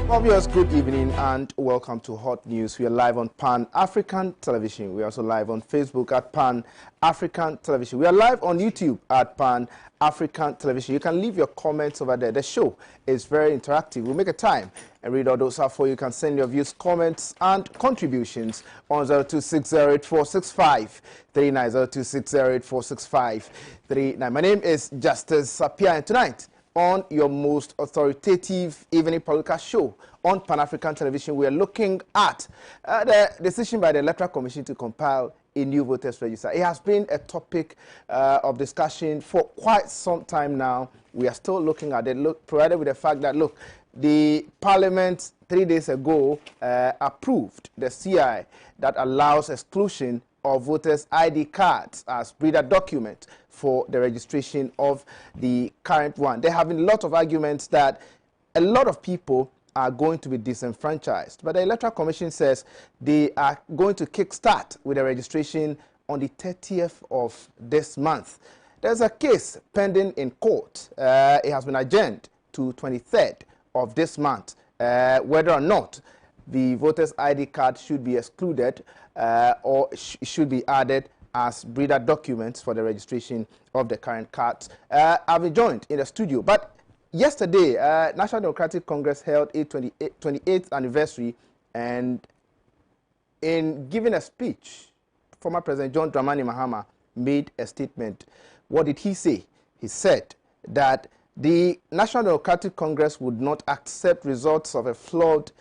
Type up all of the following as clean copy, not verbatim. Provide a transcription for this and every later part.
Well, viewers, good evening and welcome to Hot News. We are live on Pan-African Television. We are also live on Facebook at Pan-African Television. We are live on YouTube at Pan-African Television. You can leave your comments over there. The show is very interactive. We'll make a time and read all those out for you. You can send your views, comments, and contributions on 0260846539, 0260846539. My name is Justice Appiah, and tonight, on your most authoritative evening political show on Pan-African Television, we are looking at the decision by the Electoral Commission to compile a new voters register. It has been a topic of discussion for quite some time now. We are still looking at it, provided with the fact that, look, the Parliament 3 days ago approved the CI that allows exclusion of voters' ID cards as breeder document for the registration of the current one. There have been a lot of arguments that a lot of people are going to be disenfranchised, but the Electoral Commission says they are going to kickstart with the registration on the 30th of this month. There's a case pending in court. It has been adjourned to 23rd of this month, whether or not the voters' ID card should be excluded or should be added as breeder documents for the registration of the current cards. I've been joined in the studio, but yesterday, National Democratic Congress held its 28th anniversary, and in giving a speech, former President John Dramani Mahama made a statement. What did he say? He said that the National Democratic Congress would not accept results of a flawed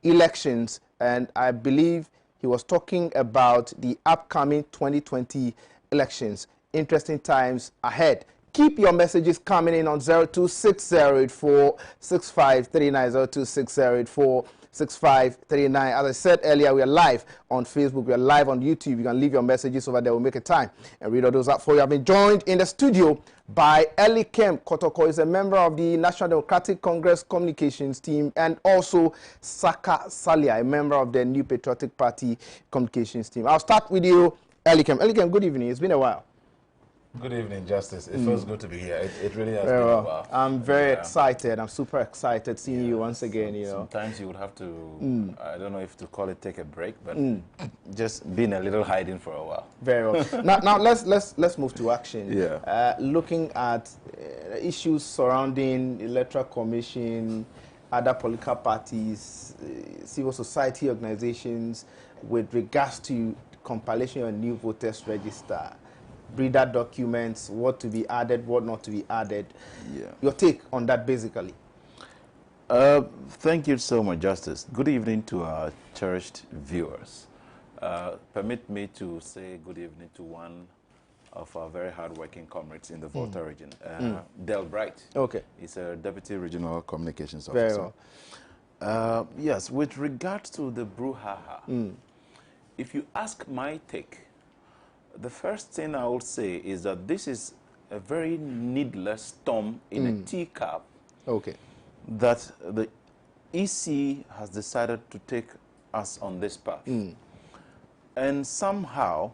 elections, and I believe he was talking about the upcoming 2020 elections. Interesting times ahead. Keep your messages coming in on 0260846539, 0260846539. As I said earlier, we are live on Facebook, we are live on YouTube. You can leave your messages over there. We'll make a time and read all those out for you. I've been joined in the studio by Elikem Kotoko. He's a member of the National Democratic Congress communications team, and also Saka Salia, a member of the New Patriotic Party communications team. I'll start with you, Elikem. Elikem, good evening. It's been a while. Good evening, Justice. It feels good to be here. It really has been a while. I'm very excited. I'm super excited seeing you once again. You know, sometimes you would have to, I don't know if to call it take a break, but just been a little hiding for a while. Very well. now let's move to action. Yeah. Looking at issues surrounding Electoral Commission, other political parties, civil society organizations, with regards to compilation of a new voters register, breeder documents, what to be added, what not to be added. Yeah. Your take on that, basically. Thank you so much, Justice. Good evening to our cherished viewers. Permit me to say good evening to one of our very hard-working comrades in the Volta region, Del Bright. Okay. He's a Deputy Regional Communications Very Officer. Well. Yes, with regards to the brouhaha, if you ask my take, the first thing I would say is that this is a very needless storm in a teacup. Okay. That the EC has decided to take us on this path. And somehow,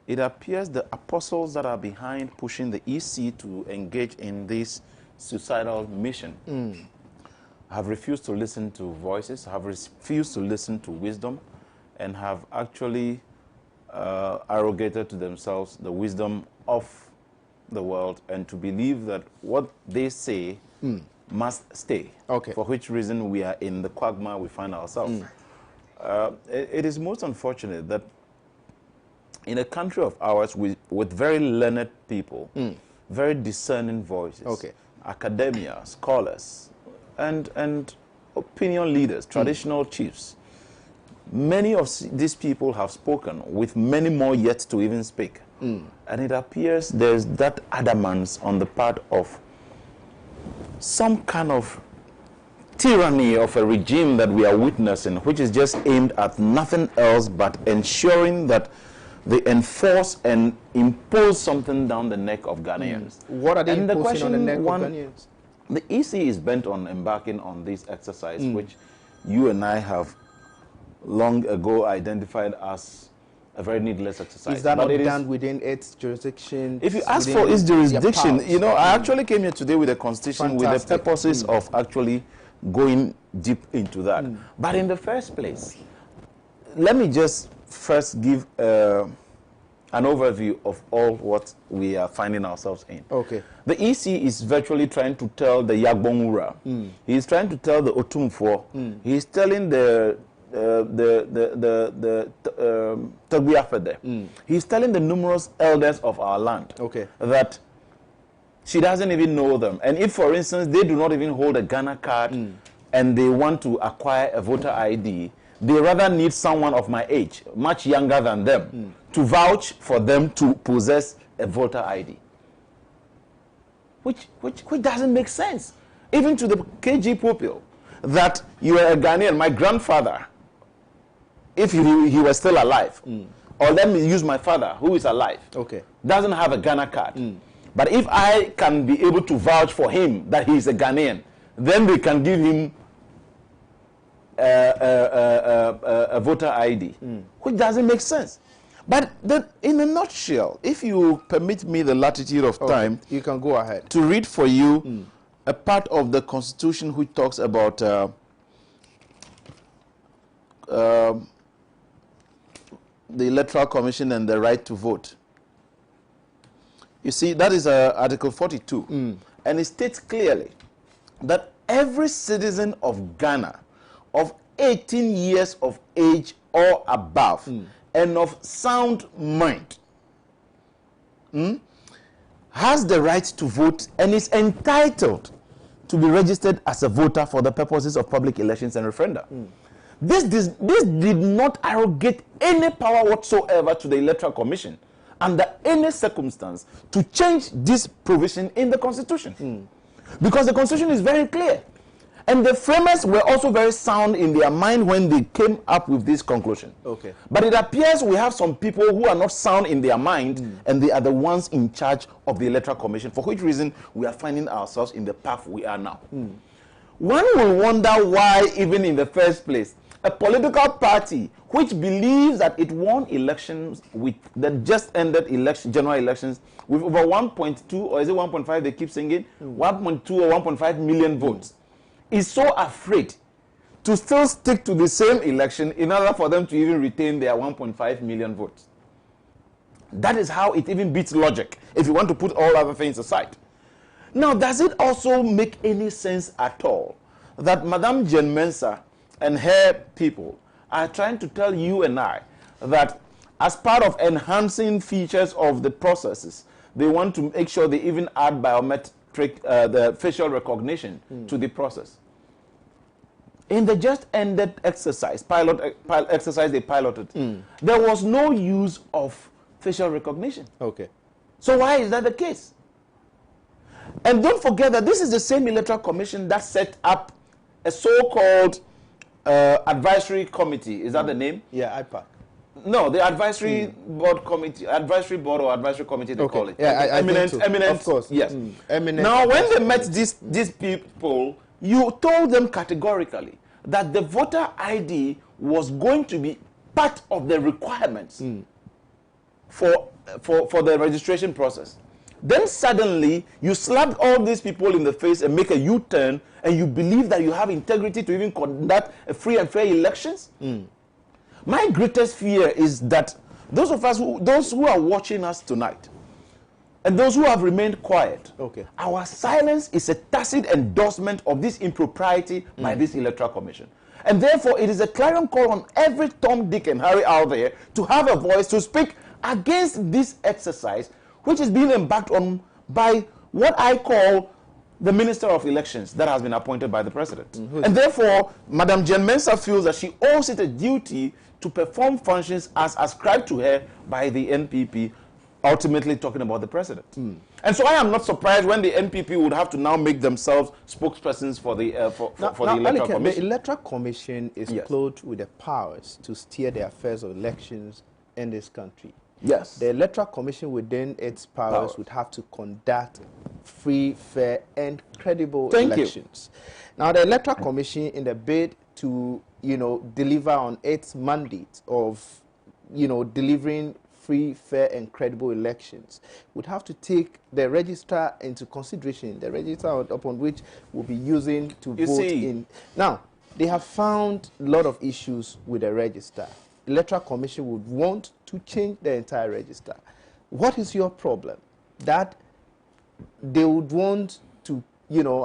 it appears the apostles that are behind pushing the EC to engage in this suicidal mission have refused to listen to voices, have refused to listen to wisdom, and have actually arrogated to themselves the wisdom of the world, and to believe that what they say must stay. Okay. For which reason we are in the quagmire we find ourselves. It is most unfortunate that in a country of ours with very learned people, very discerning voices, academia, scholars, and opinion leaders, traditional chiefs, many of these people have spoken, with many more yet to even speak. And it appears there's that adamance on the part of some kind of tyranny of a regime that we are witnessing, which is just aimed at nothing else but ensuring that they enforce and impose something down the neck of Ghanaians. What are they imposing on the neck of Ghanaians? The EC is bent on embarking on this exercise, which you and I have long ago identified as a very needless exercise. Is that not done within its jurisdiction? If you ask for its jurisdiction, you know, I actually came here today with a constitution with the purposes of actually going deep into that. But in the first place, let me just first give an overview of all what we are finding ourselves in. Okay. The EC is virtually trying to tell the Yagbongura. He's trying to tell the Otumfo. He's telling the Tagbiafede. He's telling the numerous elders of our land that she doesn't even know them. And if, for instance, they do not even hold a Ghana card and they want to acquire a voter ID, they rather need someone of my age, much younger than them, to vouch for them to possess a voter ID. Which doesn't make sense. Even to the KG pupil, that you are a Ghanaian, my grandfather, if he was still alive, or let me use my father, who is alive, doesn't have a Ghana card. But if I can be able to vouch for him that he is a Ghanaian, then we can give him a voter ID, which doesn't make sense. But then, in a nutshell, if you permit me the latitude of time, you can go ahead to read for you a part of the Constitution which talks about the Electoral Commission and the right to vote. You see, that is Article 42, and it states clearly that every citizen of Ghana of 18 years of age or above and of sound mind has the right to vote and is entitled to be registered as a voter for the purposes of public elections and referenda. This did not arrogate any power whatsoever to the Electoral Commission under any circumstance to change this provision in the Constitution. Because the Constitution is very clear. And the framers were also very sound in their mind when they came up with this conclusion. But it appears we have some people who are not sound in their mind, and they are the ones in charge of the Electoral Commission, for which reason we are finding ourselves in the path we are now. One will wonder why, even in the first place, a political party which believes that it won elections with the just ended general elections with over 1.2, or is it 1.5, they keep saying it, 1.2 or 1.5 million votes, is so afraid to still stick to the same election in order for them to even retain their 1.5 million votes. That is how it even beats logic, if you want to put all other things aside. Now, does it also make any sense at all that Madame Jen Mensah and her people are trying to tell you and I that as part of enhancing features of the processes, they want to make sure they even add biometric, the facial recognition to the process? In the just ended exercise, exercise they piloted, there was no use of facial recognition. So why is that the case? And don't forget that this is the same Electoral Commission that set up a so-called advisory committee. Is that the name? Yeah, Appiah. No, the advisory board committee, advisory board or advisory committee, they call it. Yeah, eminent, of course. Yes. Eminent. Now, when they met these people, you told them categorically that the voter ID was going to be part of the requirements for the registration process. Then suddenly, you slapped all these people in the face and make a U-turn, and you believe that you have integrity to even conduct a free and fair elections? My greatest fear is that those who are watching us tonight, and those who have remained quiet, our silence is a tacit endorsement of this impropriety by this Electoral Commission. And therefore, it is a clarion call on every Tom, Dick, and Harry out there to have a voice to speak against this exercise, which is being embarked on by what I call the Minister of Elections that has been appointed by the President. And therefore, Madam Jen Mensah feels that she owes it a duty to perform functions as ascribed to her by the NPP, ultimately talking about the President. And so I am not surprised when the NPP would have to now make themselves spokespersons for the the Electoral Commission. The Electoral Commission is clothed with the powers to steer the affairs of elections in this country. The Electoral Commission within its powers would have to conduct free, fair, and credible elections. Now, the Electoral Commission, in the bid to, deliver on its mandate of, delivering free, fair, and credible elections would have to take the register into consideration, the register upon which we'll be using to vote in. Now, they have found a lot of issues with the register. The Electoral Commission would want to change the entire register. What is your problem? That they would want to,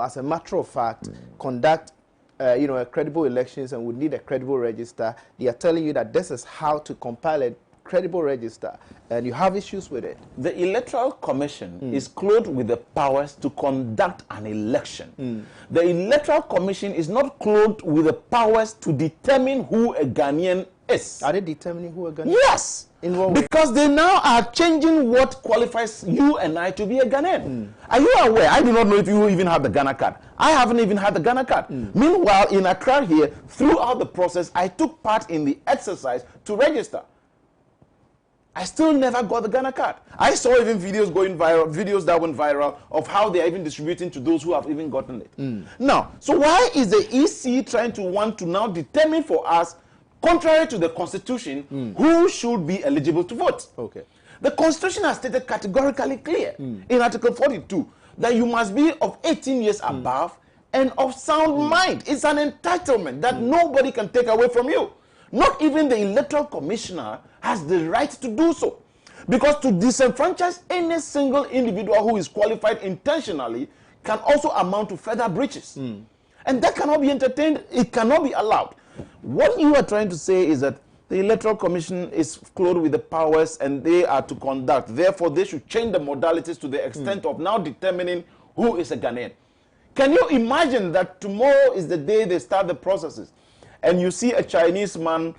as a matter of fact, conduct a credible elections and would need a credible register. They are telling you that this is how to compile a credible register, and you have issues with it. The Electoral Commission is clothed with the powers to conduct an election. The Electoral Commission is not clothed with the powers to determine who a Ghanaian is. Are they determining who a Ghanaian is? Yes! In what way? Because they now are changing what qualifies you and I to be a Ghanaian. Are you aware? I do not know if you even have the Ghana card. I haven't even had the Ghana card. Meanwhile, in Accra here, throughout the process, I took part in the exercise to register. I still never got the Ghana card. I saw even videos going viral, videos that went viral of how they are even distributing to those who have even gotten it. Now, so why is the EC trying to want to now determine for us, contrary to the Constitution, who should be eligible to vote? Okay. The Constitution has stated categorically clear in Article 42 that you must be of 18 years above and of sound mind. It's an entitlement that nobody can take away from you. Not even the Electoral Commissioner has the right to do so. Because to disenfranchise any single individual who is qualified intentionally can also amount to further breaches. And that cannot be entertained. It cannot be allowed. What you are trying to say is that the Electoral Commission is clothed with the powers and they are to conduct. Therefore, they should change the modalities to the extent of now determining who is a Ghanaian. Can you imagine that tomorrow is the day they start the processes and you see a Chinese man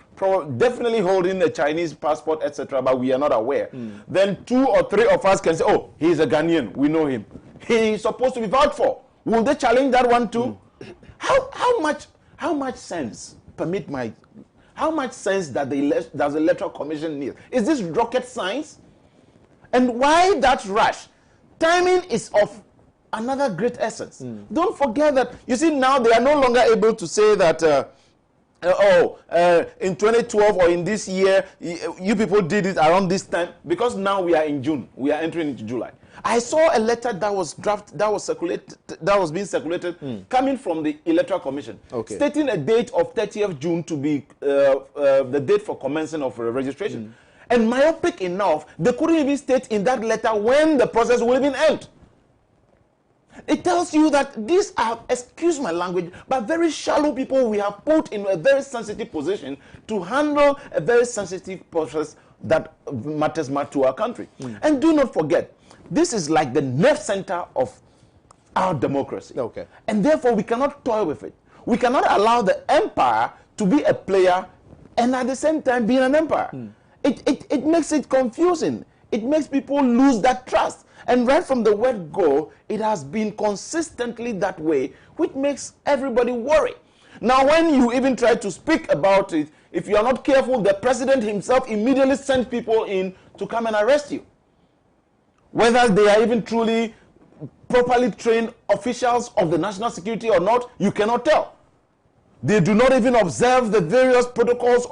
definitely holding a Chinese passport, etc., but we are not aware? Then 2 or 3 of us can say, oh, he's a Ghanaian. We know him. He is supposed to be vouched for. Will they challenge that one too? How much sense? How much sense does the Electoral Commission need? Is this rocket science? And why that rush? Timing is of another great essence. Don't forget that, you see, now they are no longer able to say that, in 2012 or in this year, you people did it around this time, because now we are in June. We are entering into July. I saw a letter that was being circulated, coming from the Electoral Commission, stating a date of 30th June to be the date for commencing of registration. And myopic enough, they couldn't even state in that letter when the process will even end. It tells you that these are, excuse my language, but very shallow people we have put in a very sensitive position to handle a very sensitive process that matters much to our country. And do not forget, this is like the nerve center of our democracy. And therefore, we cannot toy with it. We cannot allow the empire to be a player and at the same time be an empire. It makes it confusing. It makes people lose that trust. And right from the word go, it has been consistently that way, which makes everybody worry. Now, when you even try to speak about it, if you are not careful, the president himself immediately sends people in to come and arrest you. Whether they are even truly properly trained officials of the national security or not, you cannot tell. They do not even observe the various protocols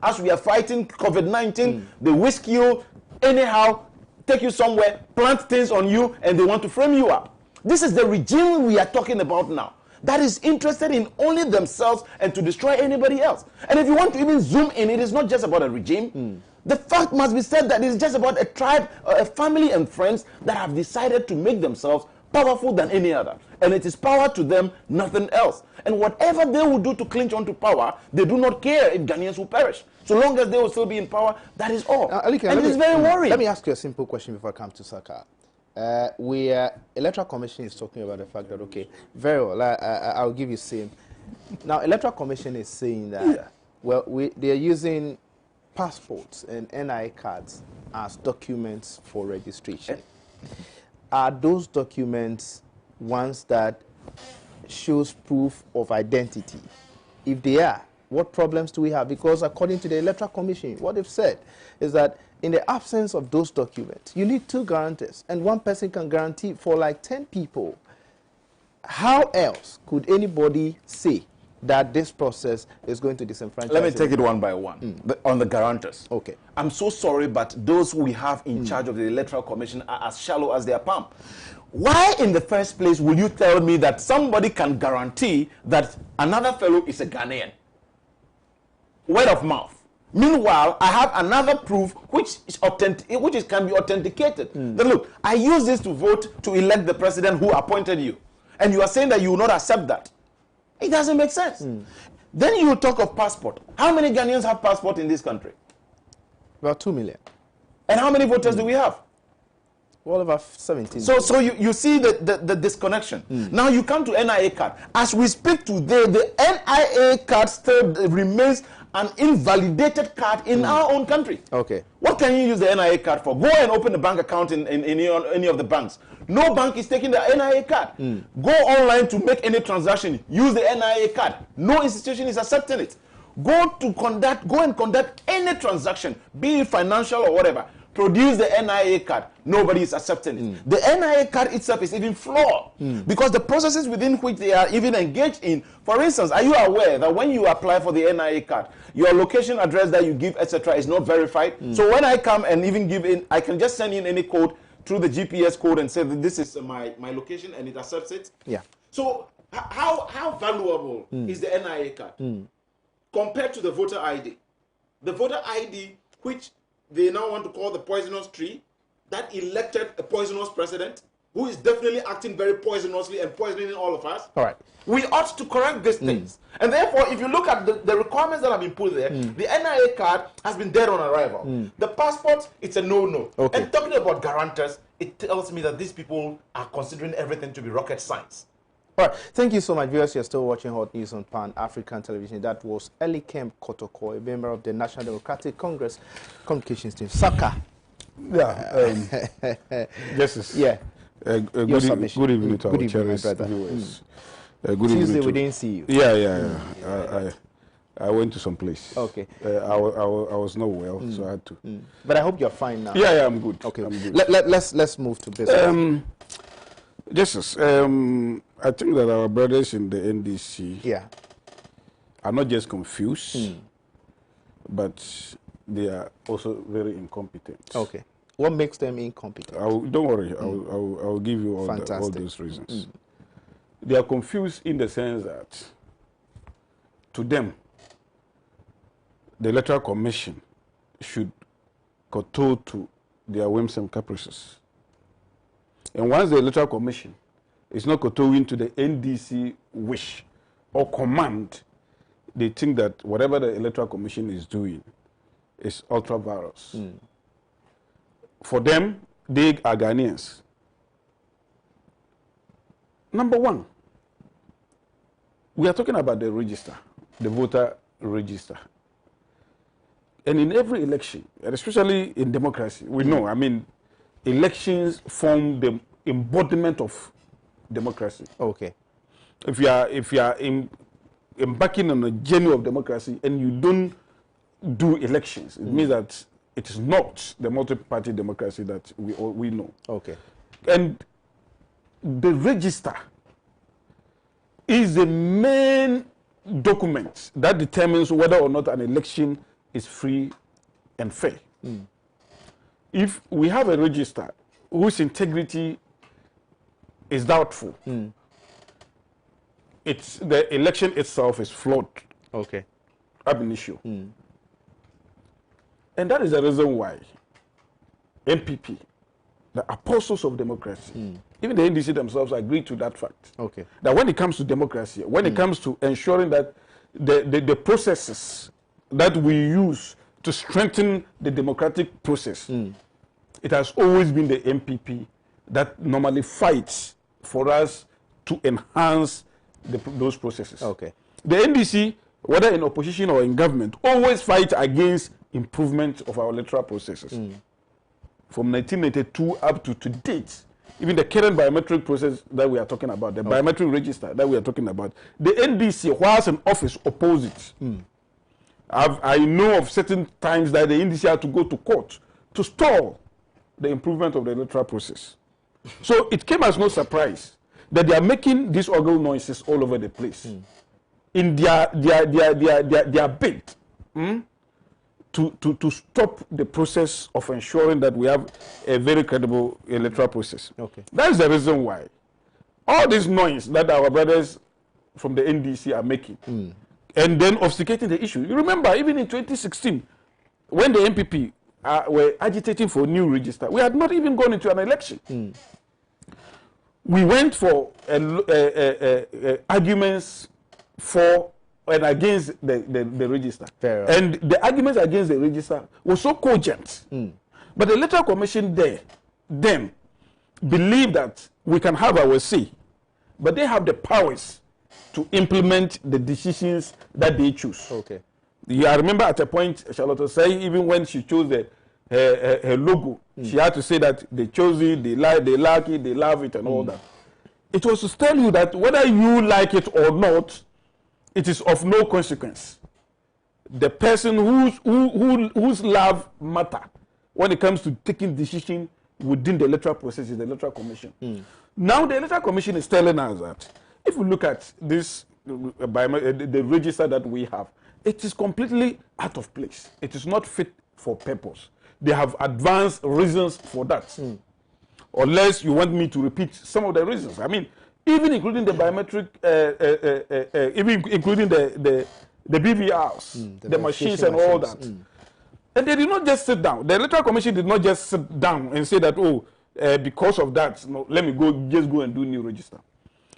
as we are fighting COVID-19. They whisk you anyhow, take you somewhere, plant things on you, and they want to frame you up. This is the regime we are talking about now, that is interested in only themselves and to destroy anybody else. And if you want to even zoom in, it is not just about a regime. The fact must be said that it is just about a tribe, a family and friends that have decided to make themselves powerful than any other. And it is power to them, nothing else. And whatever they will do to clinch onto power, they do not care if Ghanaians will perish. So long as they will still be in power, that is all. And it is very worrying. Let me ask you a simple question before I come to Saka. Electoral Commission is talking about the fact that, okay, very well, I'll give you same. Now, Electoral Commission is saying that, well, they are using passports and NI cards as documents for registration. Are those documents ones that shows proof of identity? If they are, what problems do we have? Because according to the Electoral Commission, what they've said is that in the absence of those documents, you need 2 guarantors, and 1 person can guarantee for like 10 people. How else could anybody say that this process is going to disenfranchise? Let me take it one by one. On the guarantors. Okay. I'm so sorry, but those we have in charge of the Electoral Commission are as shallow as their palm. Why in the first place will you tell me that somebody can guarantee that another fellow is a Ghanaian? Word of mouth. Meanwhile, I have another proof which can be authenticated. That look, I use this to vote to elect the president who appointed you. And you are saying that you will not accept that. It doesn't make sense. Then you talk of passport. How many Ghanaians have passport in this country? About 2 million. And how many voters do we have? Well over 17. So you see the disconnection. Now you come to NIA card. As we speak today, the NIA card still remains an invalidated card in our own country. Okay. What can you use the NIA card for? Go and open a bank account in any of the banks. No bank is taking the NIA card. Go online to make any transaction. Use the NIA card. No institution is accepting it. Go and conduct any transaction, be it financial or whatever. Produce the NIA card. Nobody is accepting it. The NIA card itself is even flawed because the processes within which they are even engaged in. For instance, are you aware that when you apply for the NIA card, your location address that you give, etc., is not verified? So when I come and even give in, I can just send in any code through the GPS code and say that this is my location and it accepts it? Yeah. So how valuable is the NIA card compared to the voter ID? The voter ID, which they now want to call the poisonous tree, that elected a poisonous president who is definitely acting very poisonously and poisoning all of us. All right. We ought to correct these things. And therefore, if you look at the requirements that have been put there, the NIA card has been dead on arrival. The passport, it's a no-no. Okay. And talking about guarantors, it tells me that these people are considering everything to be rocket science. All right. Thank you so much, viewers. You're still watching Hot News on Pan-African Television. That was Elikem Kotoko, a member of the National Democratic Congress Communications Team. Saka. Yeah. Justice. Yeah. Good evening to our cherished viewers. Tuesday we didn't see you. Yeah. I went to some place. Okay. I was not well, so I had to. But I hope you're fine now. Yeah, I'm good. Okay. I'm good. Let's move to business. Justice, I think that our brothers in the NDC are not just confused, but they are also very incompetent. Okay. What makes them incompetent? Don't worry, I'll give you all those reasons. They are confused in the sense that, to them, the Electoral Commission should kowtow to their whims and caprices. And once the Electoral Commission is not kowtowing to the NDC wish or command, they think that whatever the Electoral Commission is doing is ultra-virus. For them, they are Ghanaians. Number one, we are talking about the register, the voter register. And in every election, and especially in democracy, we know, elections form the embodiment of democracy. Okay. If you are embarking on a journey of democracy and you don't do elections, it means that it is not the multi-party democracy that we know. Okay. And the register is the main document that determines whether or not an election is free and fair. If we have a register whose integrity is doubtful, the election itself is flawed. Okay. Ab initio. And that is the reason why MPP, the apostles of democracy, even the NDC themselves agree to that fact. Okay. That when it comes to democracy, when it comes to ensuring that the processes that we use to strengthen the democratic process, it has always been the MPP that normally fights for us to enhance those processes. Okay. The NDC, whether in opposition or in government, always fight against improvement of our electoral processes. From 1992 up to date, even the current biometric process that we are talking about, the biometric register that we are talking about, the NDC, whilst in office, oppose it. I know of certain times that the NDC had to go to court to stall the improvement of the electoral process. So it came as no surprise that they are making these ogle noises all over the place. in their bid to stop the process of ensuring that we have a very credible electoral process. Okay. That is the reason why all this noise that our brothers from the NDC are making, and then obfuscating the issue. You remember, even in 2016, when the MPP were agitating for a new register, we had not even gone into an election. We went for arguments for and against the register. And the arguments against the register were so cogent. But the Electoral Commission then believed that we can have our say, but they have the powers to implement the decisions that they choose. Okay. I remember at a point, Charlotte said, even when she chose her logo, she had to say that they chose it, they like it, they love it, and all that. It was to tell you that whether you like it or not, it is of no consequence. The person whose love matter when it comes to taking decision within the electoral process is the Electoral Commission. Now the Electoral Commission is telling us that if we look at this, the register that we have, it is completely out of place. It is not fit for purpose. They have advanced reasons for that. Unless you want me to repeat some of the reasons. I mean, even including the biometric, even including the BVRs, the machines and all that. And they did not just sit down. The Electoral Commission did not just sit down and say that, oh, because of that, no, let me just go and do new register.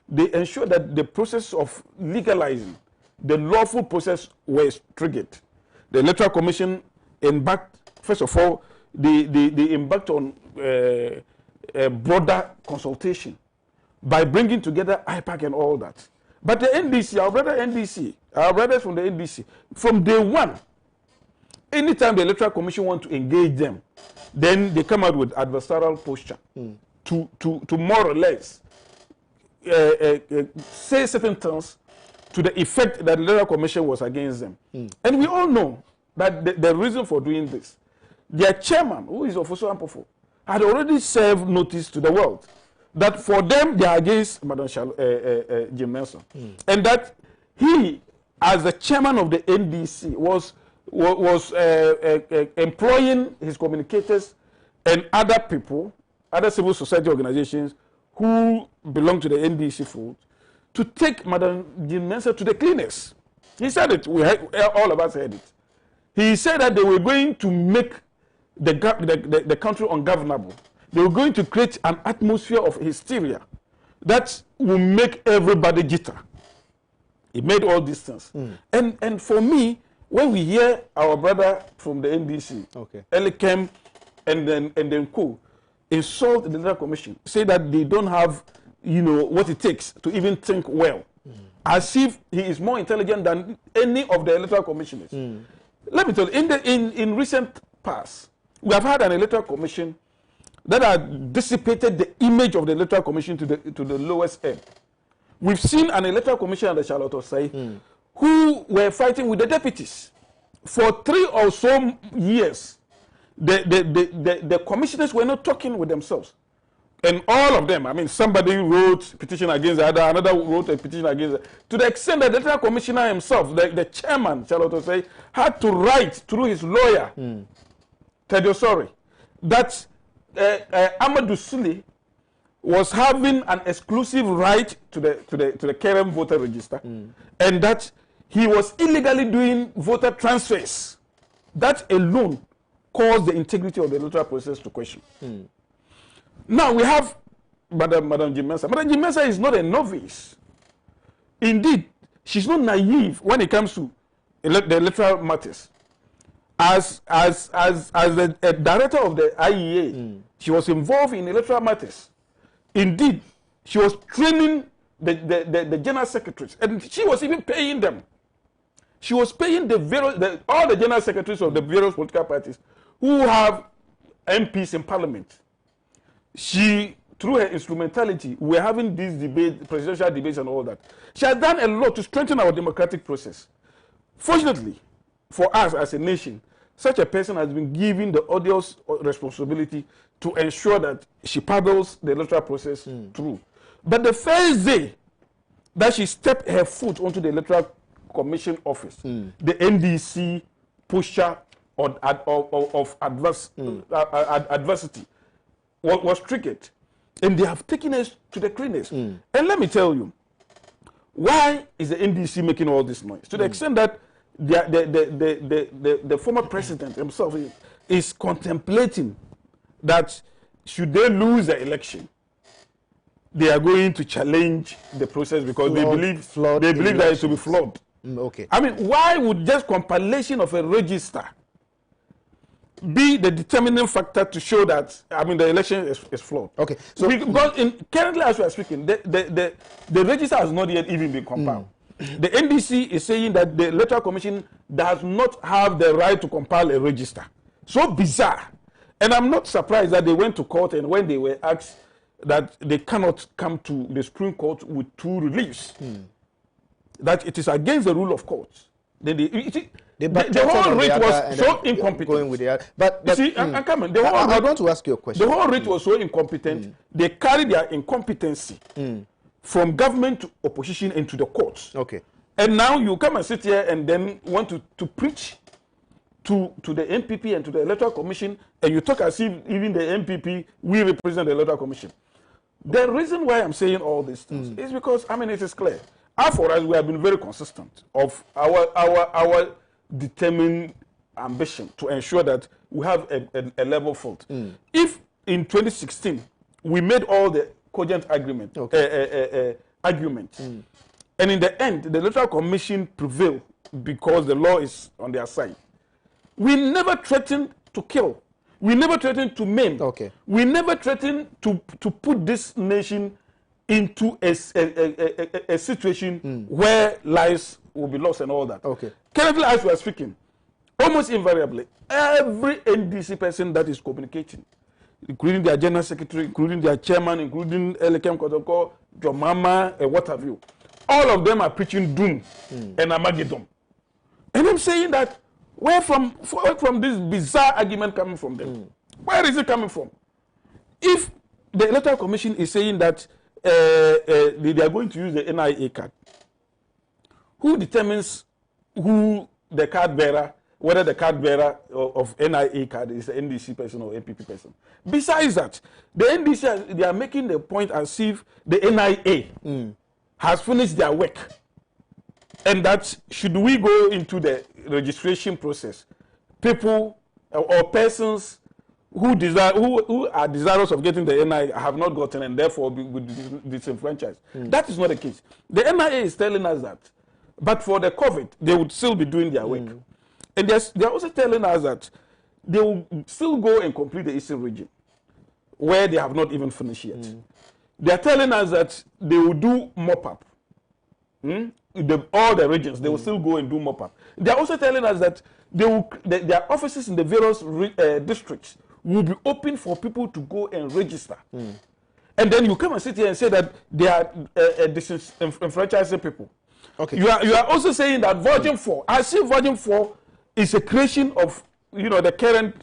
They ensured that the process of legalizing the lawful process was triggered. The Electoral Commission embarked, first of all, they embarked on a broader consultation by bringing together IPAC and all that. But the NDC, our brothers from the NDC, from day one, anytime the Electoral Commission want to engage them, then they come out with adversarial posture to more or less say certain things to the effect that the Electoral Commission was against them. And we all know that the reason for doing this, their chairman, who is Ofosu Ampofo, had already served notice to the world that for them they are against Madam Jim Nelson, and that he, as the chairman of the NDC, was employing his communicators and other people, other civil society organizations who belong to the NDC fold, to take Madam Jim Nelson to the cleaners. He said it. All of us heard it. He said that they were going to make the country ungovernable. They were going to create an atmosphere of hysteria that will make everybody jitter. He made all these things. And for me, when we hear our brother from the NDC, Elikem, and then Co, insult the Electoral Commission, say that they don't have, what it takes to even think well, as if he is more intelligent than any of the Electoral Commissioners. Let me tell you, in recent past, we have had an Electoral Commission that had dissipated the image of the Electoral Commission to the lowest end. We've seen an Electoral Commission under Charlotte Osei who were fighting with the deputies. For 3 or so years, the commissioners were not talking with themselves. And all of them, I mean, somebody wrote a petition against the other, another wrote a petition against the other, to the extent that the Electoral Commissioner himself, the chairman, Charlotte Osei, had to write through his lawyer, Teddy Osori, that Amadou Sule was having an exclusive right to the Kerem voter register, and that he was illegally doing voter transfers. That alone caused the integrity of the electoral process to question. Now we have Madam Jim Mensah. Madam Jim Mensah is not a novice. Indeed, she's not naive when it comes to the electoral matters. As the director of the IEA, she was involved in electoral matters. Indeed, she was training the general secretaries, and she was even paying them. She was paying all the general secretaries of the various political parties who have MPs in parliament. She, through her instrumentality, we're having these debates, presidential debates and all that. She has done a lot to strengthen our democratic process. Fortunately, for us as a nation, such a person has been given the odious responsibility to ensure that she paddles the electoral process through. But the first day that she stepped her foot onto the electoral Commission office, the NDC posture of adversity was triggered. And they have taken us to the cleanest. And let me tell you, why is the NDC making all this noise? To the extent that the former president himself is contemplating that should they lose the election, they are going to challenge the process because they believe that it will be flawed. Okay. I mean, why would just compilation of a register be the determining factor to show that, I mean, the election is flawed? Okay. So because currently, as we are speaking, the register has not yet even been compiled. The NDC is saying that the Electoral Commission does not have the right to compile a register. So bizarre. And I'm not surprised that they went to court, and when they were asked that they cannot come to the Supreme Court with two reliefs, that it is against the rule of courts. Then the whole rate was so incompetent. But you see, I want to ask you a question. The whole rate was so incompetent. They carried their incompetency from government to opposition into the courts. Okay. And now you come and sit here and then want to preach to the MPP and to the Electoral Commission, and you talk as if even the MPP, we represent the Electoral Commission. The reason why I'm saying all these things is because, I mean, it is clear. For us, we have been very consistent of our determined ambition to ensure that we have a level field. If in 2016 we made all the cogent arguments, and in the end the Electoral Commission prevailed because the law is on their side, we never threatened to kill. We never threatened to maim. Okay. We never threatened to put this nation into a situation where lives will be lost and all that. Okay. Currently, as we are speaking, almost invariably, every NDC person that is communicating, including their general secretary, including their chairman, including Elekem Kotoko, Jomama, and what have you, all of them are preaching doom and Armageddon. And I'm saying that, where from this bizarre argument coming from them? Where is it coming from? If the Electoral Commission is saying that they are going to use the NIA card, who determines who the card bearer, whether the card bearer of NIA card is an NDC person or APP person? Besides that, the NDC, they are making the point as if the NIA has finished their work, and that should we go into the registration process, people or persons who are desirous of getting the NIA have not gotten and therefore be disenfranchised. That is not the case. The NIA is telling us that, but for the COVID, they would still be doing their work. And they're also telling us that they will still go and complete the Eastern region, where they have not even finished yet. They're telling us that they will do mop-up. All the regions, they will still go and do mop-up. They're also telling us that their offices in the various districts will be open for people to go and register. And then you come and sit here and say that they are disenfranchising people. Okay. You are also saying that Virgin 4, I see Virgin 4 is a creation of, the current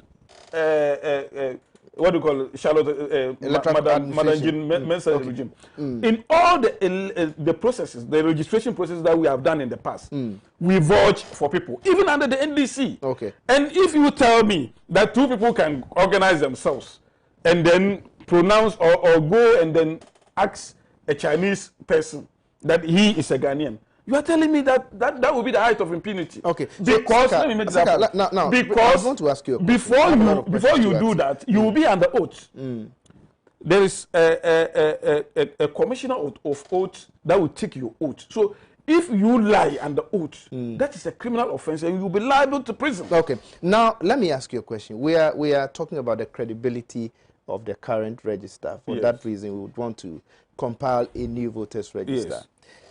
what do you call it, Charlotte, Madam Jean Mensa regime. In all the processes, the registration processes that we have done in the past, we vouch for people, even under the NDC. Okay. And if you tell me that two people can organize themselves and then pronounce or go and then ask a Chinese person that he is a Ghanaian, you are telling me that will be the height of impunity. Okay. Because let me make that point. Now, because I want to ask you before you do that, you will be under oath. There is a commissioner of oath that will take your oath. So if you lie under oath, that is a criminal offense, and you will be liable to prison. Okay. Now let me ask you a question. We are talking about the credibility of the current register. For that reason, we would want to compile a new voters register. Yes.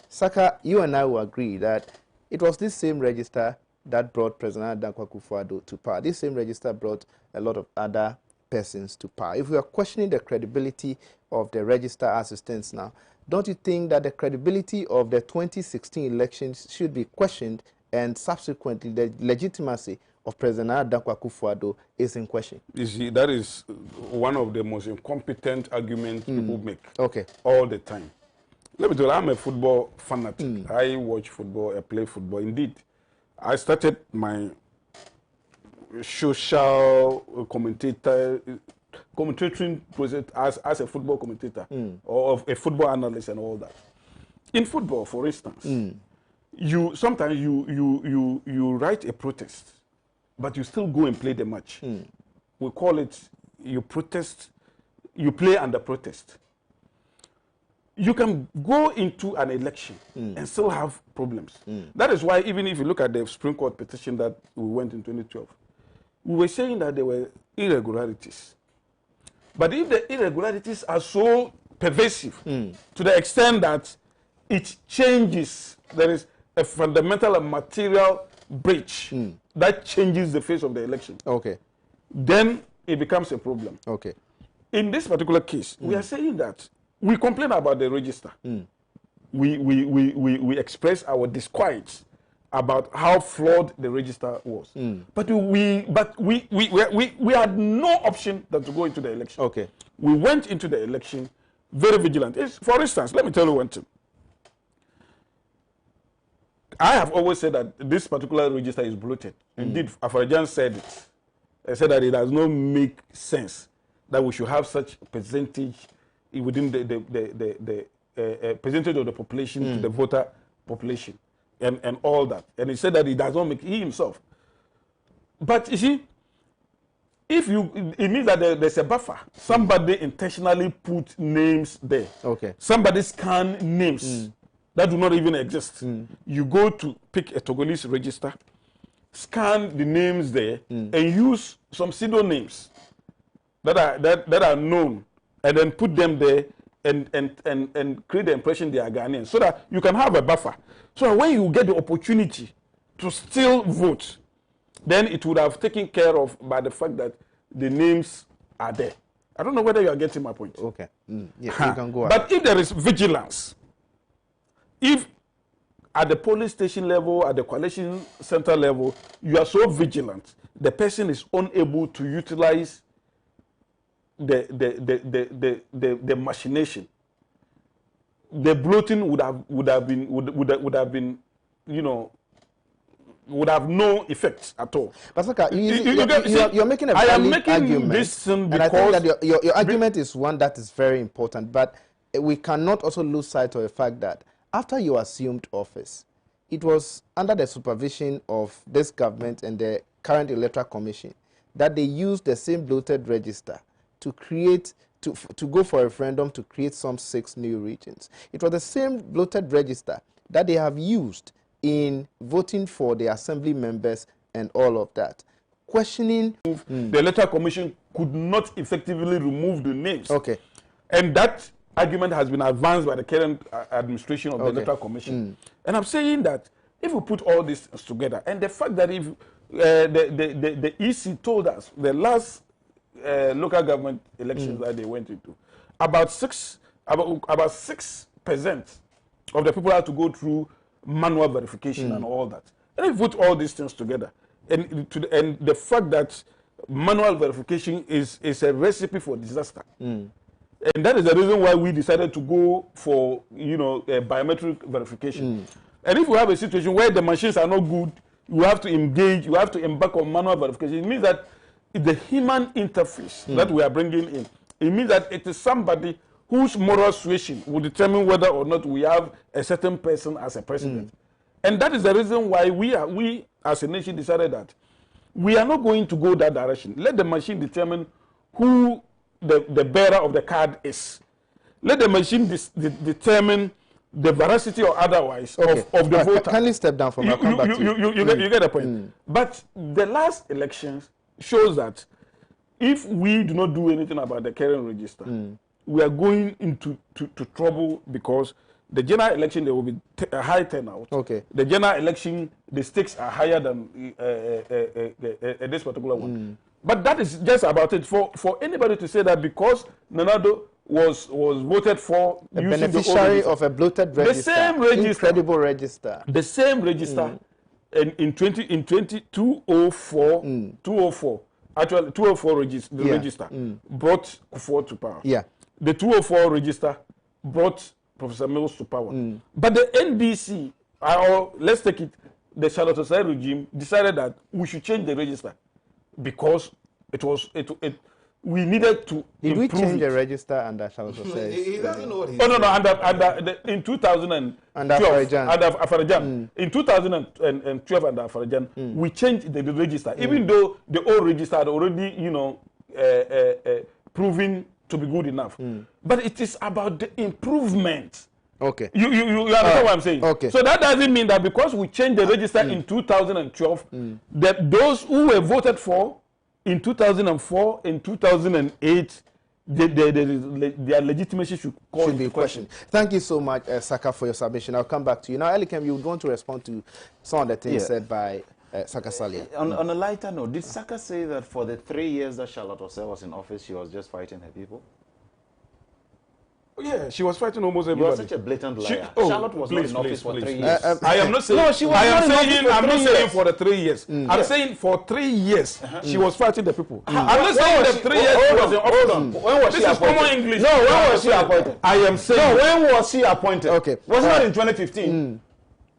Saka, you and I will agree that it was this same register that brought President Dankwa Akufo-Addo to power. This same register brought a lot of other persons to power. If we are questioning the credibility of the register as it stands now, don't you think that the credibility of the 2016 elections should be questioned, and subsequently the legitimacy of President Dankwa Akufo-Addo is in question? You see, that is one of the most incompetent arguments people make Okay. all the time. Let me tell you, I'm a football fanatic. I watch football, I play football. Indeed, I started my social commentating process as a football commentator or a football analyst and all that. In football, for instance, you sometimes you write a protest, but you still go and play the match. We call it you protest, you play under protest. You can go into an election and still have problems. That is why even if you look at the Supreme Court petition that we went in 2012, we were saying that there were irregularities. But if the irregularities are so pervasive to the extent that it changes, there is a fundamental and material breach that changes the face of the election, then it becomes a problem. In this particular case, we are saying that we complain about the register. We express our disquiet about how flawed the register was. But we had no option than to go into the election. We went into the election very vigilant. For instance, let me tell you one thing. I have always said that this particular register is bloated. Indeed, Afarajan said it. I said that it does not make sense that we should have such percentage within the percentage of the population to the voter population and all that. And he said that it does not make he himself. But you see, if it means that there's a buffer. Somebody intentionally put names there. Somebody scanned names that do not even exist. You go to pick a Togolese register, scan the names there, and use some pseudonyms that are known, and then put them there and create the impression they are Ghanaians, so that you can have a buffer. So when you get the opportunity to still vote, then it would have taken care of by the fact that the names are there. I don't know whether you are getting my point. Yeah, you can go But if there is vigilance, if at the police station level, at the coalition center level, you are so vigilant, the person is unable to utilize the machination, the bloating would have been, you know, would have no effect at all. But you're making a valid argument, this and I think that your argument is one that is very important. But we cannot also lose sight of the fact that after you assumed office, it was under the supervision of this government and the current Electoral Commission that they used the same bloated register to create, to go for a referendum to create some 6 new regions. It was the same bloated register that they have used in voting for the assembly members and all of that. Questioning the Electoral Commission could not effectively remove the names. And that argument has been advanced by the current administration of the Electoral Commission. And I'm saying that if we put all this together, and the fact that if the EC told us the last local government elections that they went into, about 6% of the people had to go through manual verification and all that. And if you put all these things together, and the fact that manual verification is a recipe for disaster, and that is the reason why we decided to go for, you know, biometric verification. And if we have a situation where the machines are not good, you have to engage, you have to embark on manual verification. It means that the human interface that we are bringing in, it means that it is somebody whose moral suasion will determine whether or not we have a certain person as a president. And that is the reason why we as a nation decided that we are not going to go that direction. Let the machine determine who the bearer of the card is. Let the machine determine the veracity or otherwise of the voter. Kindly step down from you get the point. But the last elections shows that if we do not do anything about the current register, we are going into trouble, because the general election, there will be a high turnout. The general election, the stakes are higher than this particular one. But that is just about it. For anybody to say that because Nanado was voted for a beneficiary of a bloated register, the same register, incredible register, the same register, in 204, actually 204 register brought Kufuor to power. The 204 register brought Professor Mills to power. But the NDC, or let's take it, the Charlotte Osei regime decided that we should change the register because we needed to Did we change the it. register under Charlotte Osei? He doesn't know what he's no, in 2012, under Afarajan. In 2012 under Afarajan, we changed the register, even though the old register had already, proven to be good enough. But it is about the improvement. Okay. You understand what I'm saying? Okay. So that doesn't mean that because we changed the register in 2012, that those who were voted for in 2004 and 2008, their legitimacy should be questioned. Thank you so much, Saka, for your submission. I'll come back to you. Now, Elikem, you would want to respond to some of the things said by Saka Salia. On a lighter note, did Saka say that for the 3 years that Charlotte Osei was in office, she was just fighting her people? Yeah, she was fighting almost everybody. You are such a blatant liar. Charlotte was not in office for 3 years. I am not saying. No, she was I'm not saying for the 3 years. I'm saying for 3 years she was fighting the people. I'm not saying the 3 years she was in office. When was she appointed? This is common English. No, when was she appointed? I am saying. No, when was she appointed? Okay. Was it not in 2015?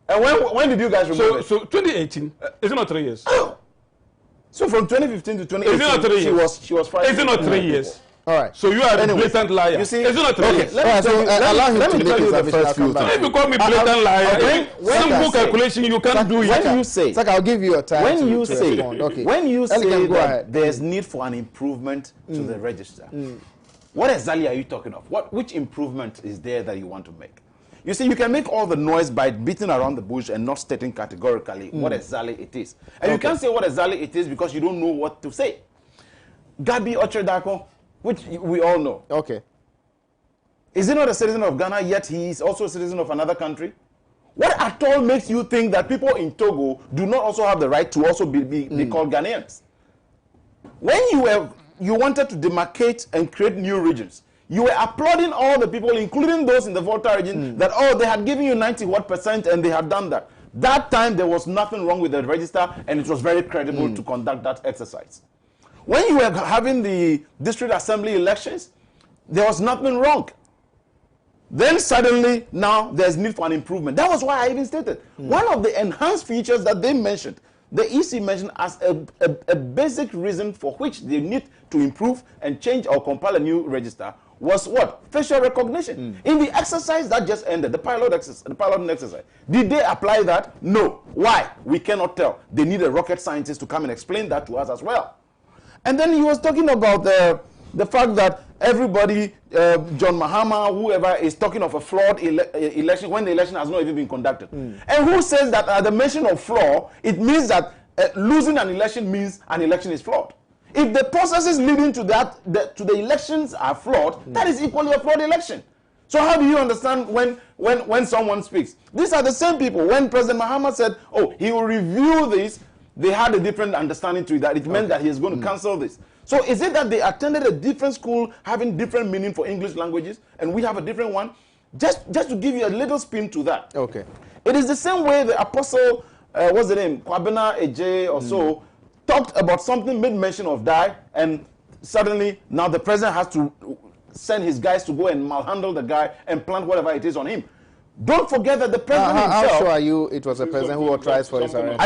And when did you guys remove it? So 2018. Is it not 3 years? So from 2015 to 2018, is it not 3 years? She was fighting. Is it not 3 years? All right. So you are a blatant liar. You see, is it not 3 years? Let me tell you the first few If you call me blatant liar, simple calculation, you can't do it. When you say, I'll give you a time when you to say, respond. Okay. when you say Elikem, that there's need for an improvement to the register, what exactly are you talking of? Which improvement is there that you want to make? You see, you can make all the noise by beating around the bush and not stating categorically what exactly it is. And you can't say what exactly it is because you don't know what to say. Gabi Ochedako, which we all know. Okay. Is he not a citizen of Ghana, yet he is also a citizen of another country? What at all makes you think that people in Togo do not also have the right to also be called Ghanaians? When you wanted to demarcate and create new regions, you were applauding all the people, including those in the Volta region, that, they had given you 90% and they had done that. That time, there was nothing wrong with the register, and it was very credible to conduct that exercise. When you were having the district assembly elections, there was nothing wrong. Then suddenly, now there's need for an improvement. That was why I even stated. One of the enhanced features that they mentioned, the EC mentioned as a basic reason for which they need to improve and change or compile a new register was what? Facial recognition. In the exercise that just ended, the pilot exercise, did they apply that? No. Why? We cannot tell. They need a rocket scientist to come and explain that to us as well. And then he was talking about the fact that everybody, John Mahama, whoever, is talking of a flawed election when the election has not even been conducted. And who says that at the mention of flaw, it means that losing an election means an election is flawed? If the processes leading to that, to the elections are flawed, that is equally a flawed election. So how do you understand when someone speaks? These are the same people. When President Mahama said, he will review this, they had a different understanding to it, that it meant that he is going to cancel this. So is it that they attended a different school having different meaning for English languages and we have a different one? Just to give you a little spin to that. Okay. It is the same way the apostle, what's the name, Kwabena Eje or so, talked about something, made mention of die, and suddenly now the president has to send his guys to go and malhandle the guy and plant whatever it is on him. Don't forget that the president himself. How sure are you it was the president who authorized for his arrest?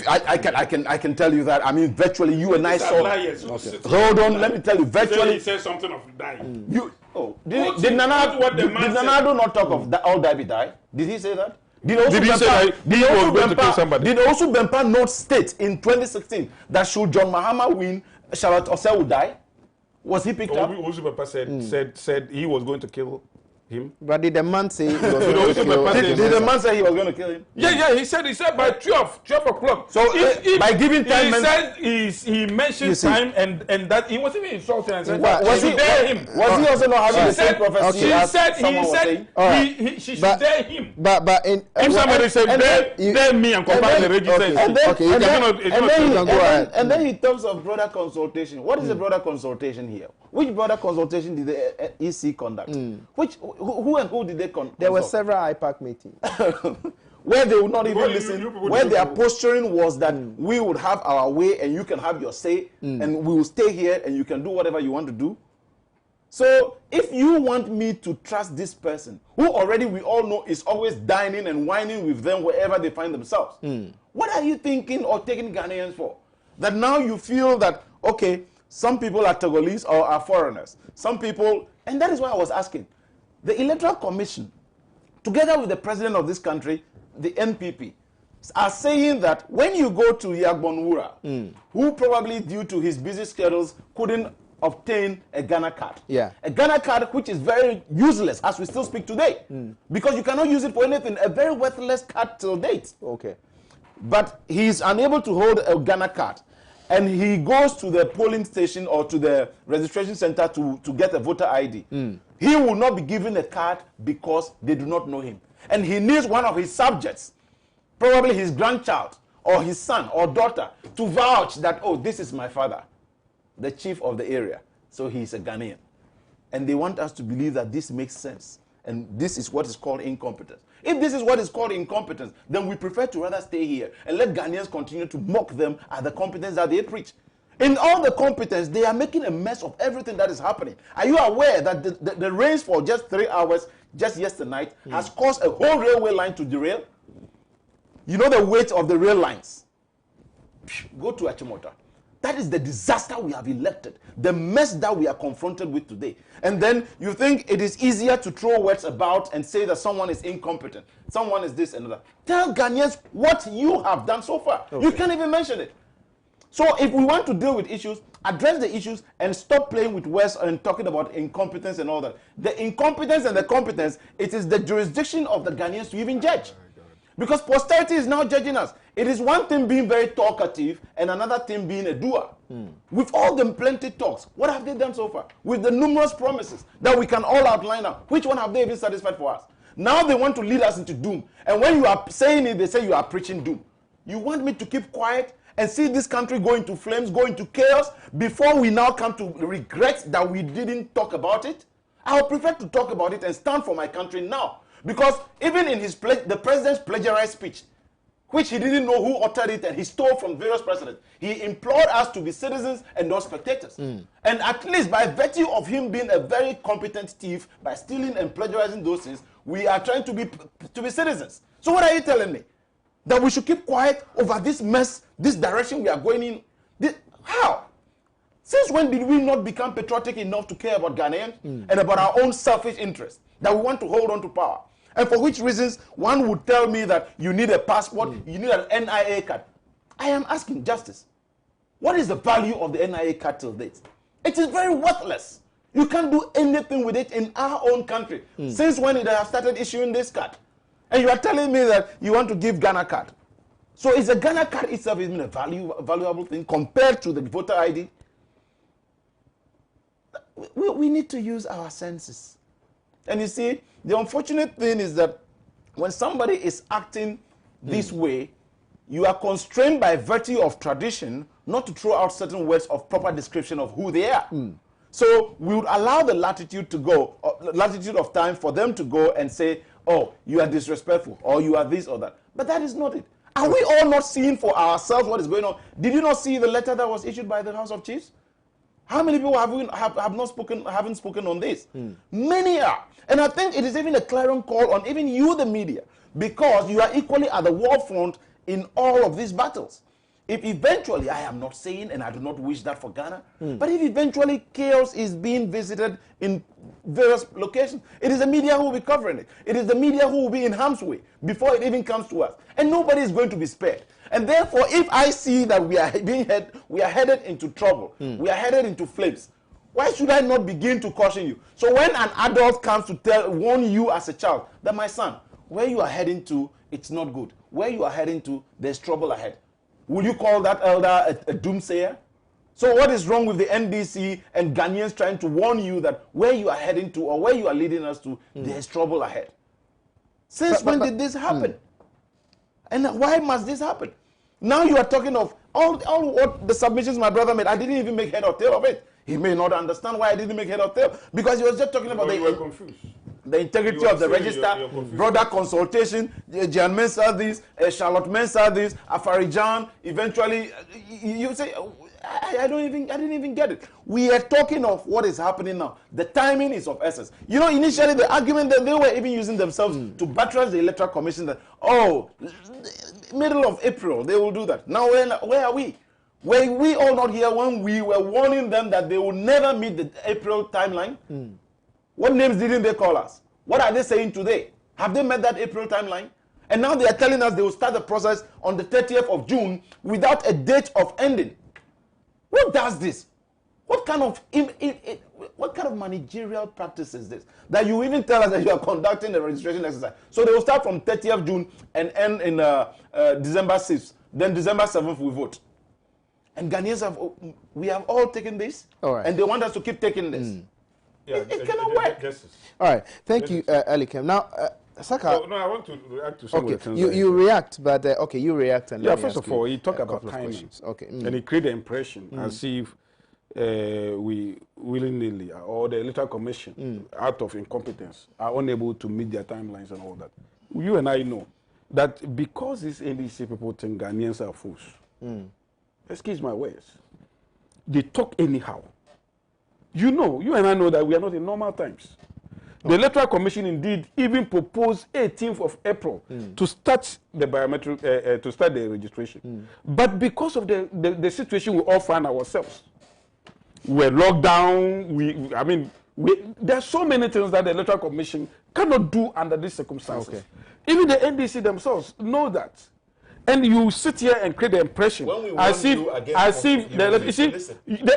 I can tell you that. I mean, virtually you and I saw. Okay. Hold on, let me tell you. Virtually, he said something of dying. Did Nanado not talk of all die be die? Did he say that? Did also Bempa not state in 2016 that should John Mahama win, Charlotte Osei would die? Was he picked up? Also Bempa said he was going to kill him. But did the man say he was going to kill him? Did the man say he was going to kill him? Yeah, he said by 12 o'clock. So if by giving time, he mentioned time and that he was even insulting and said, was he also not having the same prophecy? She should dare him. But if somebody said dare me and compare the register, and then in terms of broader consultation, what is a broader consultation here? Which broader consultation did the EC conduct? Who and who did they consult? There were several IPAC meetings. Where they would not even listen, where their posturing was that we would have our way and you can have your say, and we will stay here and you can do whatever you want to do. So if you want me to trust this person, who already we all know is always dining and whining with them wherever they find themselves, what are you thinking or taking Ghanaians for? That now you feel that, okay, some people are Togolese or are foreigners. Some people, and that is why I was asking, the Electoral Commission, together with the president of this country, the NPP, are saying that when you go to Yagbonwura, who probably due to his busy schedules couldn't obtain a Ghana card. Yeah. A Ghana card which is very useless as we still speak today. Because you cannot use it for anything. A very worthless card till date. Okay. But he is unable to hold a Ghana card. And he goes to the polling station or to the registration center to get a voter ID. He will not be given a card because they do not know him. And he needs one of his subjects, probably his grandchild or his son or daughter, to vouch that, oh, this is my father, the chief of the area, so he's a Ghanaian. And they want us to believe that this makes sense. And this is what is called incompetence. If this is what is called incompetence, then we prefer to rather stay here and let Ghanaians continue to mock them at the competence that they preach. In all the competence, they are making a mess of everything that is happening. Are you aware that the rains for just 3 hours, just yesterday night, has caused a whole railway line to derail? You know the weight of the rail lines. Go to Achimota. That is the disaster we have elected, the mess that we are confronted with today. And then you think it is easier to throw words about and say that someone is incompetent, someone is this and that. Tell Ghanaians what you have done so far. Okay. You can't even mention it. So if we want to deal with issues, address the issues and stop playing with words and talking about incompetence and all that. The incompetence and the competence, it is the jurisdiction of the Ghanaians to even judge. Because posterity is now judging us. It is one thing being very talkative and another thing being a doer. With all the plenty talks, what have they done so far? With the numerous promises that we can all outline now, which one have they even satisfied for us? Now they want to lead us into doom. And when you are saying it, they say you are preaching doom. You want me to keep quiet and see this country go into flames, go into chaos, before we now come to regret that we didn't talk about it? I would prefer to talk about it and stand for my country now. Because even in his the president's plagiarized speech, which he didn't know who uttered it and he stole from various presidents, he implored us to be citizens and not spectators. And at least by virtue of him being a very competent thief, by stealing and plagiarizing those things, we are trying to be citizens. So what are you telling me? That we should keep quiet over this mess, this direction we are going in? How? Since when did we not become patriotic enough to care about Ghanaians and about our own selfish interests, that we want to hold on to power? And for which reasons one would tell me that you need a passport, you need an NIA card. I am asking justice. What is the value of the NIA card till date? It is very worthless. You can't do anything with it in our own country. Since when did I have started issuing this card? And you are telling me that you want to give Ghana card. So is the Ghana card itself even a valuable thing compared to the voter ID? We need to use our senses. And you see, the unfortunate thing is that when somebody is acting this way, you are constrained by virtue of tradition not to throw out certain words of proper description of who they are. So we would allow the latitude to go, latitude of time for them to go and say, oh, you are disrespectful, or you are this or that. But that is not it. Are we all not seeing for ourselves what is going on? Did you not see the letter that was issued by the House of Chiefs? How many people haven't spoken on this? Many are. And I think it is even a clarion call on even you, the media, because you are equally at the war front in all of these battles. If eventually, I am not saying, and I do not wish that for Ghana, but if eventually chaos is being visited in various locations, it is the media who will be covering it. It is the media who will be in harm's way before it even comes to us. And nobody is going to be spared. And therefore, if I see that we are headed into trouble, we are headed into flames, why should I not begin to caution you? So when an adult comes to warn you as a child that, my son, where you are heading to, it's not good. Where you are heading to, there's trouble ahead. Will you call that elder a doomsayer? So what is wrong with the NDC and Ghanaians trying to warn you that where you are heading to or where you are leading us to, there's trouble ahead? Since when did this happen? And why must this happen? Now you are talking of all what the submissions my brother made. I didn't even make head or tail of it. He may not understand why I didn't make head or tail, because he was just talking about the integrity of the register, broader consultation. Jan Mensah this, Charlotte Mensah this, Afarijan. Eventually, you say I didn't even get it. We are talking of what is happening now. The timing is of essence. You know, initially the argument that they were even using themselves to buttress the Electoral Commission that, oh, middle of April, they will do that. Now, where are we? Were we all not here when we were warning them that they will never meet the April timeline? What names didn't they call us? What are they saying today? Have they met that April timeline? And now they are telling us they will start the process on the 30th of June without a date of ending. What does this? What kind of managerial practice is this? That you even tell us that you are conducting the registration exercise. So they will start from 30th June and end in December 6th. Then December 7th we vote. And Ghanaians we have all taken this. All right. And they want us to keep taking this. Yeah, it cannot work. All right. Thank you, Elikem. Now, Saka. No, I want to react to some of the things. You react, but okay, you react and first of all, he talked about timing. Okay. And he created the impression as if we willy-nilly, or the Electoral Commission, out of incompetence, are unable to meet their timelines and all that. You and I know that because these NDC people think Ghanaians are fools, excuse my words, they talk anyhow. You know, you and I know that we are not in normal times. The Electoral Commission indeed even proposed 18th of April to start the biometric, to start the registration. But because of the situation we all find ourselves, we're locked down. There are so many things that the Electoral Commission cannot do under these circumstances. Okay. Even the NDC themselves know that. And you sit here and create the impression as if the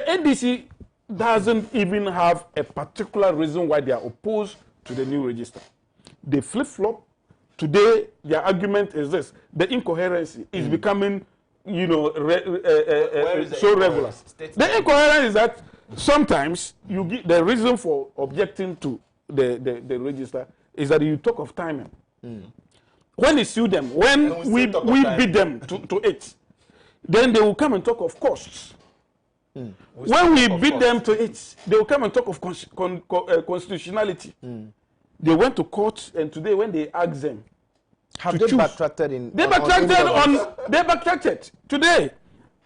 NDC doesn't even have a particular reason why they are opposed to the new register. They flip-flop. Today, their argument is this. The incoherency is becoming, so regular. The incoherence is that sometimes you give the reason for objecting to the register is that you talk of timing. When we sue them, when we beat them to it, then they will come and talk of costs. When we beat them to it, they will come and talk of constitutionality. They went to court, and today when they ask them, have they backtracked they backtracked today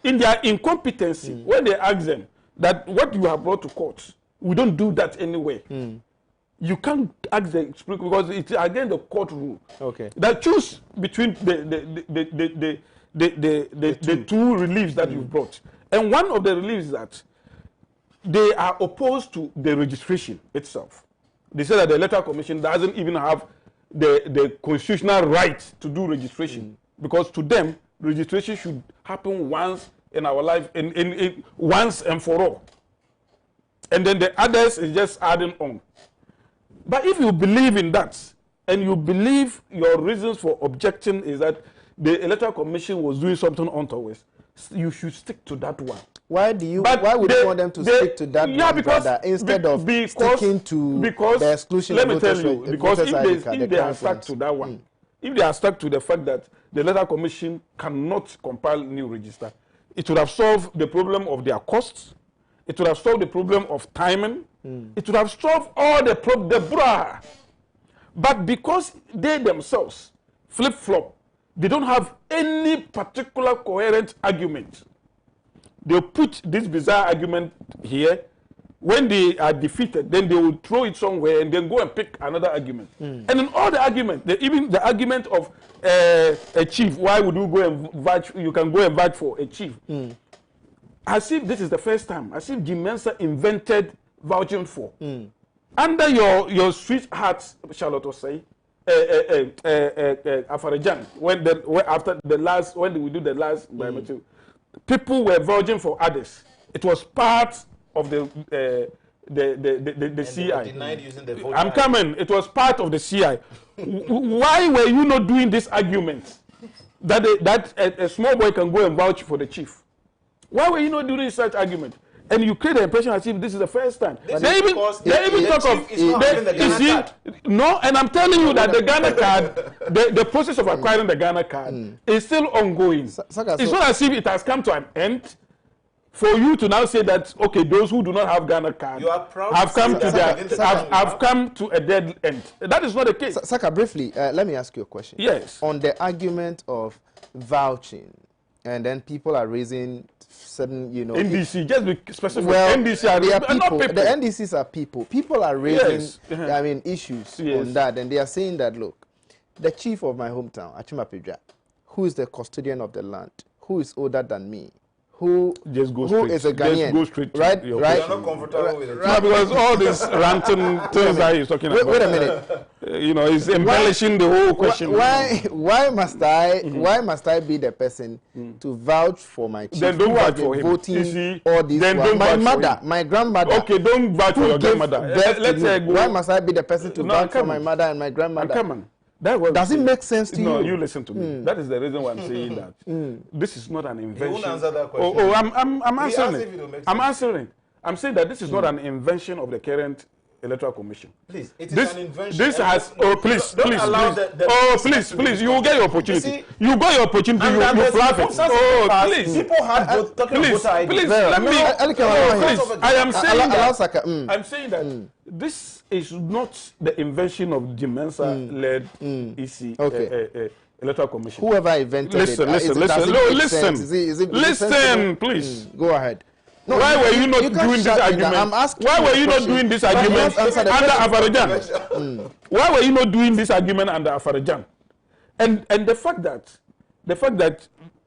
in their incompetency. When they ask them that what you have brought to court, we don't do that anyway. You can't ask the because it's again the court rule. Okay. That choose between the two reliefs that you've brought. And one of the reliefs is that they are opposed to the registration itself. They say that the Electoral Commission doesn't even have the constitutional right to do registration because to them, registration should happen once in our life, once and for all. And then the others is just adding on. But if you believe in that, and you believe your reasons for objecting is that the Electoral Commission was doing something untoward, you should stick to that one. Why would you want them to stick to that one, because, brother, instead of sticking to the exclusion let of me tell you, because if they are stuck to that one, if they are stuck to the fact that the Electoral Commission cannot compile new register, it would have solved the problem of their costs, it would have solved the problem of timing, it would have solved all the brouhaha. But because they themselves flip-flop, they don't have any particular coherent argument. They'll put this bizarre argument here. When they are defeated, then they will throw it somewhere and then go and pick another argument. And in all the argument, even the argument of a chief, why would you go and vouch? You can go and vouch for a chief. As if this is the first time, as if Jim Mensah invented vouching for. Under your sweetheart, Charlotte Osei, Afarajan, when we do the last biometric, people were vouching for others. It was part of the CI. Denied using the voter I'm coming. It was part of the CI. Why were you not doing this argument that a small boy can go and vouch for the chief? Why were you not doing such argument? And you create the impression as if this is the first time. They even talk of no, and I'm telling you that the Ghana card, the process of acquiring the Ghana card is still ongoing. It's not as if it has come to an end. For you to now say that okay, those who do not have Ghana card have come to a dead end. That is not the case. Saka, briefly, let me ask you a question. Yes. On the argument of vouching, and then people are raising certain, you know... NDC, just be specific. Well, NDC are people. not people. The NDCs are people. People are raising, Yes. I mean, issues on that, and they are saying that, look, the chief of my hometown, Appiah, who is the custodian of the land, who is older than me, who is a Ghanaian, just go straight to right? your Right? You're not comfortable with it. No, because all this ranting things that he's talking about. Wait a minute. You know, he's embellishing the whole question. Why must I be the person to vouch for my chief? Then don't who has vouch been for him. voting all this then while? don't My vouch for mother, him. my grandmother. Okay, don't vouch for your grandmother. Let's say Why must I be the person to vouch for my mother and my grandmother? Come on. Does it make sense to you? No, you listen to me. That is the reason why I'm saying that. This is not an invention. He won't answer that question. Oh, I'm answering He asked if it will it. make I'm sense. answering it. I'm saying that this is not an invention of the current Electoral Commission. Please, it is an invention. This has. No, Oh, please, don't please, allow please. the Oh, please. You will get your opportunity. See, you got your opportunity. You fluff it. Oh, please. People had talking Please, about ID. please, let me. please. I am saying that. Saka, I'm saying that this is not the invention of the Mensa-led EC Electoral Commission. Whoever invented it. Listen, please. Go ahead. No, why were you not doing this argument? I'm asking. Why were you not doing this argument under Afarajan? Why were you not doing this argument under Afarajan? And the fact that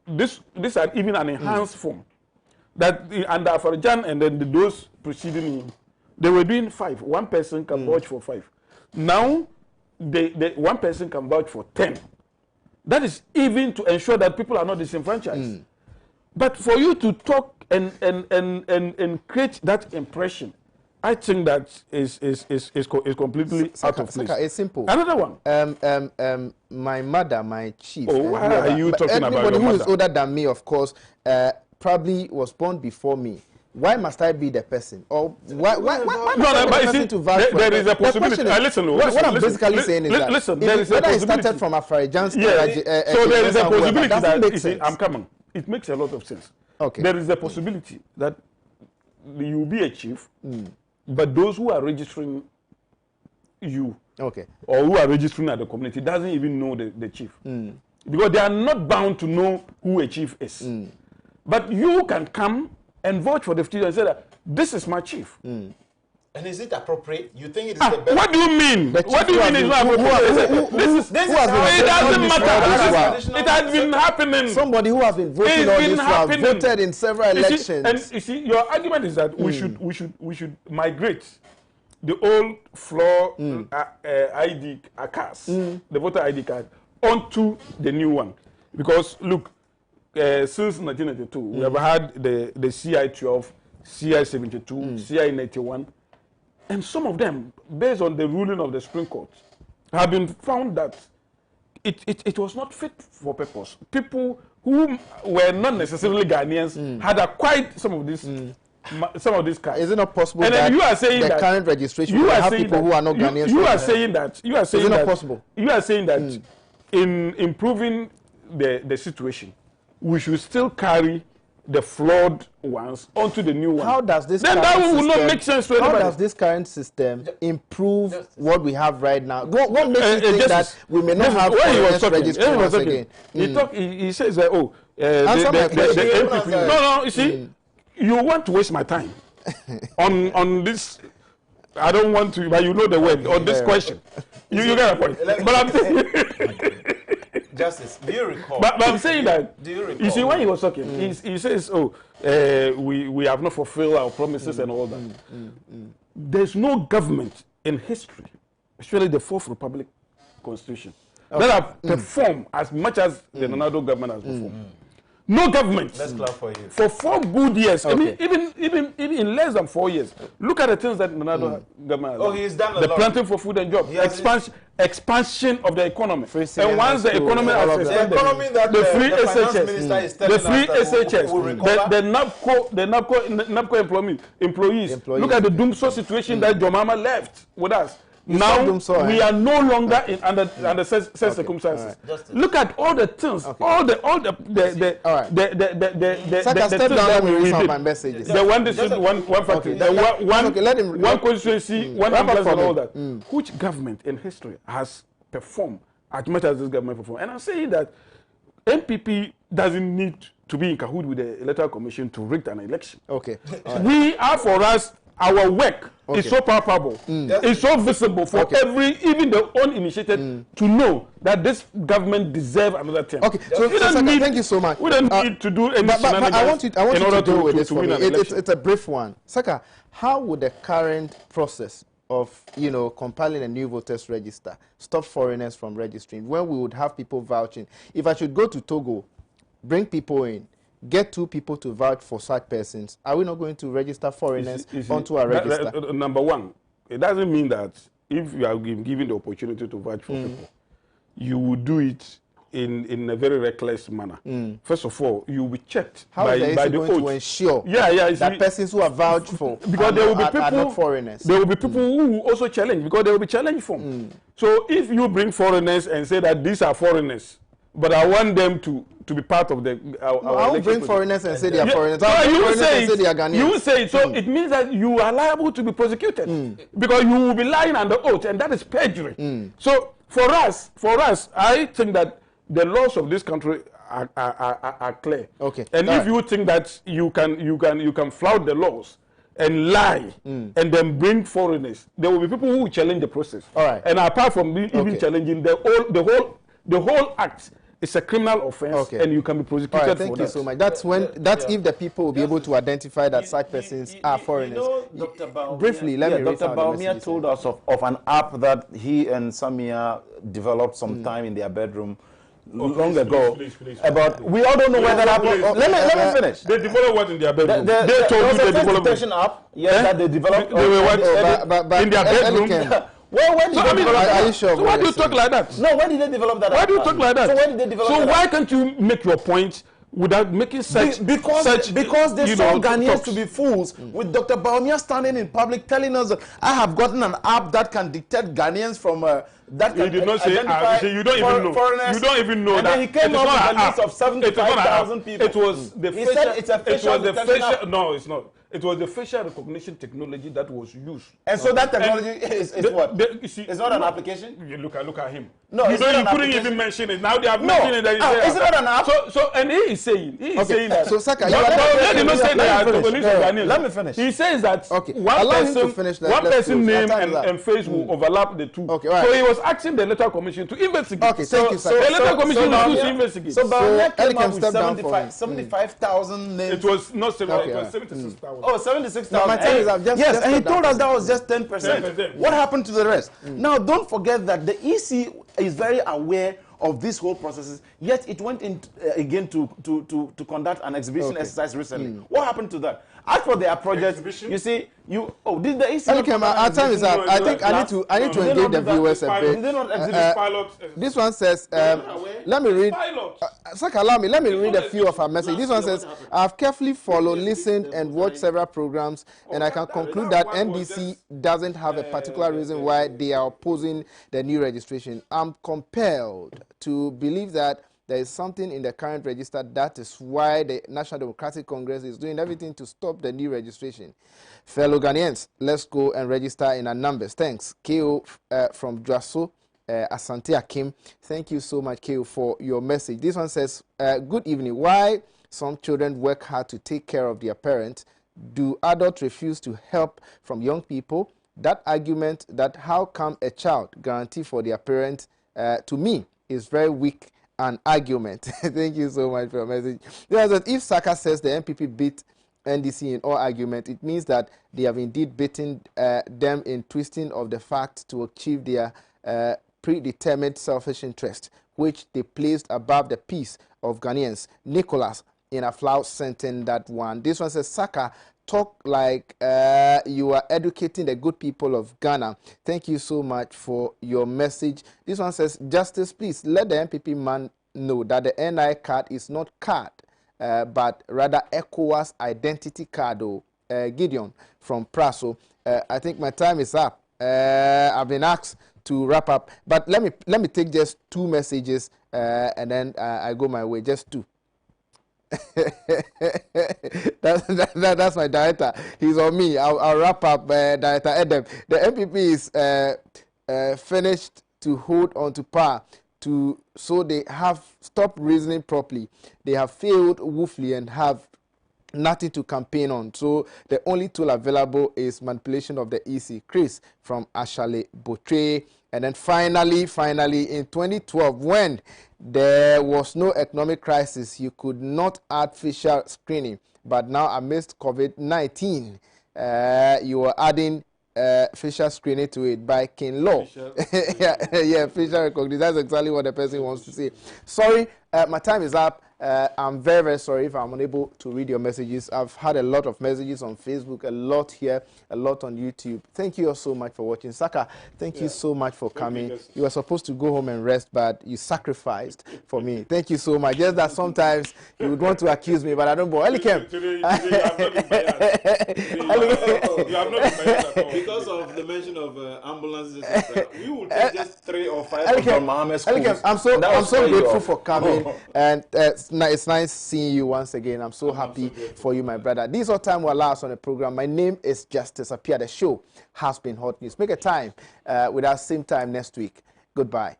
this are even an enhanced form, that under Afarajan and then those preceding him, they were doing 5. One person can vouch for 5. Now, one person can vouch for 10. That is even to ensure that people are not disenfranchised. But for you to talk and create that impression, I think that is completely out of place. It's simple. Another one. My mother, my chief. Oh, why are you talking about your mother? Anybody who is older than me, of course, probably was born before me. Why must I be the person? Or why must I be the person to vouch for? There is a possibility. What I'm basically saying is that whether it started from Afarajan's strategy, so there is a possibility that you see, I'm coming. It makes a lot of sense. Okay. There is a possibility that you will be a chief, but those who are registering you, or who are registering at the community, doesn't even know the chief, because they are not bound to know who a chief is. But you can come and vote for the chief and say that this is my chief. And is it appropriate? You think it is the best? What do you mean? What do you mean it's not appropriate? It doesn't matter. It has been happening. Somebody who has been voting all this while voted in several elections. And you see, your argument is that we should migrate the old floor ID cards, the voter ID card, onto the new one. Because look, since 1992, we have had the CI12, CI72, CI91, and some of them, based on the ruling of the Supreme Court, have been found that it was not fit for purpose. People who were not necessarily Ghanaians had acquired some of these cards. Is it not possible and that you are saying the that current registration will have people who are not Ghanaians? You are saying that. You are saying is it that. Not possible? You are saying that in improving the situation, we should still carry the flawed ones onto the new one. How does this? Then that will not make sense to anybody. How does this current system improve what we have right now? What makes you think that we may not have registration again? He says that the no. You see, you want to waste my time on this. I don't want to, but you know the word on this question. You get a point. But I'm saying. Justice, do you recall? But I'm saying that. Do you recall? You see, when he was talking, he says, we have not fulfilled our promises and all that. There's no government in history, especially the Fourth Republic Constitution, that have performed as much as the Ronaldo government has performed. No government. Let's clap for you. For 4 good years. I mean, even in less than 4 years. Look at the things that Ronaldo government has done. He's done a lot. The planting for food and jobs. Expansion of the economy. And once the economy has expanded, the free SHS, the NAPCO employees. Look at the doomsday situation that Jomama left with us. Now we are no longer under such circumstances. Look at all the things, all the step down and read some of my messages. The one district, one factory, one constituency, one ambulance, and all that. Which government in history has performed as much as this government performed? And I'm saying that NPP doesn't need to be in cahoot with the Electoral Commission to rig an election. Okay. We are, for us, our work is so palpable, it's so visible for even the uninitiated to know that this government deserves another term. Okay, so Saka, thank you so much. We don't need to do any but I want you to deal with this for me. It's a brief one. Saka, how would the current process of, compiling a new voters register stop foreigners from registering when we would have people vouching? If I should go to Togo, bring people in, get 2 people to vouch for such persons, are we not going to register foreigners onto our register? Number one, it doesn't mean that if you are given the opportunity to vouch for people, you will do it in a very reckless manner. First of all, you will be checked by the going to ensure that persons who are vouched for because there will be people, are not foreigners. There will be people who will also challenge because they will be challenged from. So if you bring foreigners and say that these are foreigners, but I want them to be part of our I will bring foreigners and say they are foreigners. You will say it. So it means that you are liable to be prosecuted because you will be lying under oath, and that is perjury. So for us, I think that the laws of this country are clear. Okay. And if you think that you can flout the laws and lie and then bring foreigners, there will be people who will challenge the process. All right. And apart from even challenging the whole act, it's a criminal offense, and you can be prosecuted for that. Thank you so much. That's if the people will be able to identify that such persons are foreigners. Dr. Baumia, briefly, let me read Dr. Baumia told us of an app that he and Samia developed some time in their bedroom long ago. Please. About we all don't know where that app. Let me finish. They developed what in their bedroom? They told you they developed detection app. Yes, that they developed. They were what in their bedroom. Well, when did they develop that? Are you sure? So why do you talk like that? No, when did they develop that? Why do you talk like that? So when did they develop that? So why can't you make your point without making such because they saw Ghanaians to be fools with Dr. Baumia standing in public telling us that I have gotten an app that can detect Ghanaians from that can he did not say you don't even know. Foreigners. You don't even know and that. Then he came up with a list of 75,000 people. It was the he said it's a facial detection app. No, it's not. It was the facial recognition technology that was used. And so that technology is what? It's not an application? You look at him. No, you couldn't even mention it. Now they have mentioned it. Is it not an app? So and he is saying that. So Saka, let me finish. He says that one person name and face will overlap the two. Okay, right. So he was asking the Electoral Commission to investigate. Okay, thank you, Saka. The Electoral Commission was to investigate. So Baumia came up with 75,000 names. It was not 75, it was 76,000. Oh, 76,000. Yes, and he told us that was just 10%. What happened to the rest? Now, don't forget that the EC is very aware of these whole processes, yet it went in again to conduct an exhibition exercise recently. What happened to that? As for their projects, you see, did the EC... Okay, our time is up. I think I need to engage the viewers a bit. Did they not exhibit this one says, let me read... Saka, allow me, let me read a few of our messages. This one says, I have carefully followed, listened, and watched several programs, and I can conclude that NDC doesn't have a particular reason why they are opposing the new registration. I'm compelled to believe that there is something in the current register that is why the National Democratic Congress is doing everything to stop the new registration. Fellow Ghanaians, let's go and register in our numbers. Thanks. KO from Dwaso, Asante Akim. Thank you so much, KO, for your message. This one says, good evening. Why some children work hard to take care of their parents? Do adults refuse to help from young people? That argument that how come a child guarantee for their parents, to me, is very weak an argument. Thank you so much for your message. If Saka says the MPP beat NDC in all argument, it means that they have indeed beaten them in twisting of the fact to achieve their predetermined selfish interest, which they placed above the peace of Ghanaians. Nicholas in a flout sentence that one. This one says, Saka, talk like you are educating the good people of Ghana. Thank you so much for your message. This one says, Justice, please let the MPP man know that the NI card is not card, but rather ECOWAS identity card. Gideon from Praso. I think my time is up. I've been asked to wrap up, but let me take just 2 messages and then I go my way. Just 2. That's my director. He's on me. I'll wrap up, Director Edem. The MPP is finished to hold on to power so they have stopped reasoning properly. They have failed woefully and have nothing to campaign on. So the only tool available is manipulation of the EC. Chris from Ashale Botre. And then finally, in 2012, when there was no economic crisis, you could not add facial screening. But now, amidst COVID-19, you are adding facial screening to it by King Law. Yeah, facial recognition. That's exactly what the person wants to say. Sorry, my time is up. I'm very, very sorry if I'm unable to read your messages. I've had a lot of messages on Facebook, a lot here, a lot on YouTube. Thank you all so much for watching. Saka, thank you so much for coming. You were supposed to go home and rest, but you sacrificed for me. Thank you so much. Just that sometimes you would want to accuse me, but I don't bore. Elikem. Today you have not been biased. You have not been biased at all. Because of the mention of ambulances, we will take just 3 or 5 from Mohammed schools. I'm so grateful for coming, and it's nice seeing you once again. I'm so happy for you, my brother. This is all time will allow us on the program. My name is Justice Appiah. The show has been hot news. Make a time with us same time next week. Goodbye.